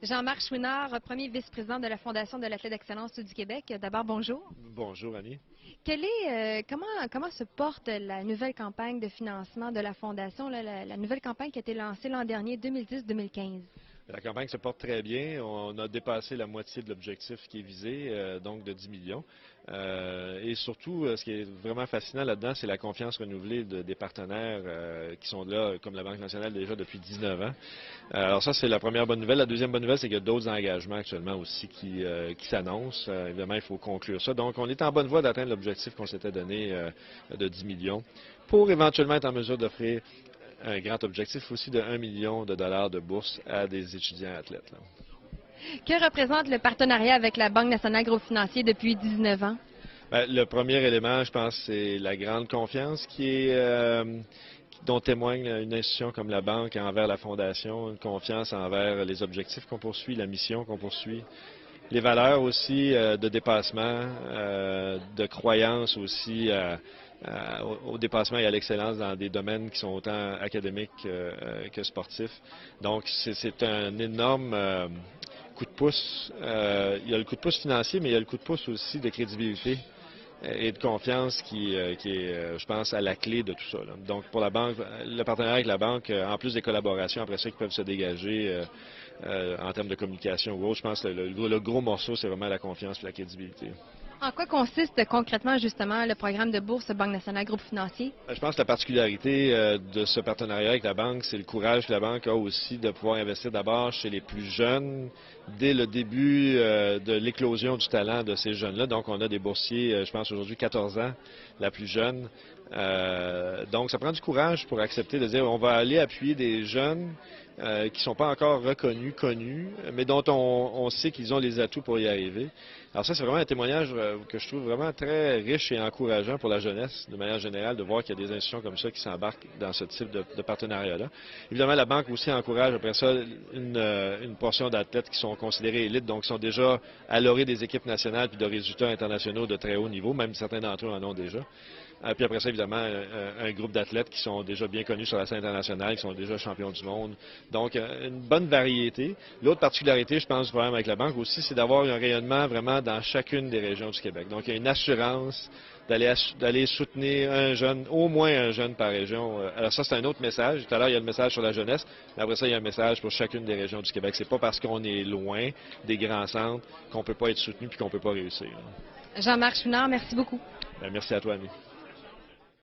Jean-Marc Chouinard, premier vice-président de la Fondation de l'Athlète d'Excellence du Québec. D'abord, bonjour. Bonjour, Annie. Comment se porte la nouvelle campagne de financement de la Fondation, la nouvelle campagne qui a été lancée l'an dernier, 2010-2015? La campagne se porte très bien. On a dépassé la moitié de l'objectif qui est visé, donc de 10 millions. Et surtout, ce qui est vraiment fascinant là-dedans, c'est la confiance renouvelée des partenaires qui sont là, comme la Banque nationale, déjà depuis 19 ans. Alors ça, c'est la première bonne nouvelle. La deuxième bonne nouvelle, c'est qu'il y a d'autres engagements actuellement aussi qui s'annoncent. Évidemment, il faut conclure ça. Donc, on est en bonne voie d'atteindre l'objectif qu'on s'était donné de 10 millions pour éventuellement être en mesure d'offrir un grand objectif aussi de 1 million de dollars de bourse à des étudiants athlètes. Là. Que représente le partenariat avec la Banque nationale groupe financier depuis 19 ans? Bien, le premier élément, je pense, c'est la grande confiance dont témoigne une institution comme la Banque envers la Fondation, une confiance envers les objectifs qu'on poursuit, la mission qu'on poursuit, les valeurs aussi de dépassement, de croyance aussi au dépassement et à l'excellence dans des domaines qui sont autant académiques que sportifs. Donc, c'est un énorme coup de pouce. Il y a le coup de pouce financier, mais il y a le coup de pouce aussi de crédibilité et de confiance qui est, je pense, à la clé de tout ça. Là. Donc, pour la Banque, le partenariat avec la Banque, en plus des collaborations après ça qui peuvent se dégager en termes de communication ou autre, je pense que le gros morceau, c'est vraiment la confiance et la crédibilité. En quoi consiste concrètement justement le programme de bourse Banque nationale groupe financier? Je pense que la particularité de ce partenariat avec la Banque, c'est le courage que la Banque a aussi de pouvoir investir d'abord chez les plus jeunes, dès le début de l'éclosion du talent de ces jeunes-là. Donc, on a des boursiers, je pense aujourd'hui 14 ans, la plus jeune. Donc, ça prend du courage pour accepter de dire on va aller appuyer des jeunes qui ne sont pas encore reconnus, connus, mais dont on sait qu'ils ont les atouts pour y arriver. Alors ça, c'est vraiment un témoignage que je trouve vraiment très riche et encourageant pour la jeunesse, de manière générale, de voir qu'il y a des institutions comme ça qui s'embarquent dans ce type de partenariat-là. Évidemment, la Banque aussi encourage après ça une portion d'athlètes qui sont considérés élites, donc qui sont déjà à l'orée des équipes nationales puis de résultats internationaux de très haut niveau, même certains d'entre eux en ont déjà. Puis après ça, évidemment, un groupe d'athlètes qui sont déjà bien connus sur la scène internationale, qui sont déjà champions du monde. Donc, une bonne variété. L'autre particularité, je pense, du problème avec la Banque aussi, c'est d'avoir un rayonnement vraiment dans chacune des régions du Québec. Donc, il y a une assurance d'aller soutenir un jeune, au moins un jeune par région. Alors ça, c'est un autre message. Tout à l'heure, il y a le message sur la jeunesse, mais après ça, il y a un message pour chacune des régions du Québec. C'est pas parce qu'on est loin des grands centres qu'on peut pas être soutenu puis qu'on peut pas réussir. Jean-Marc Chouinard, merci beaucoup. Bien, merci à toi, Annie.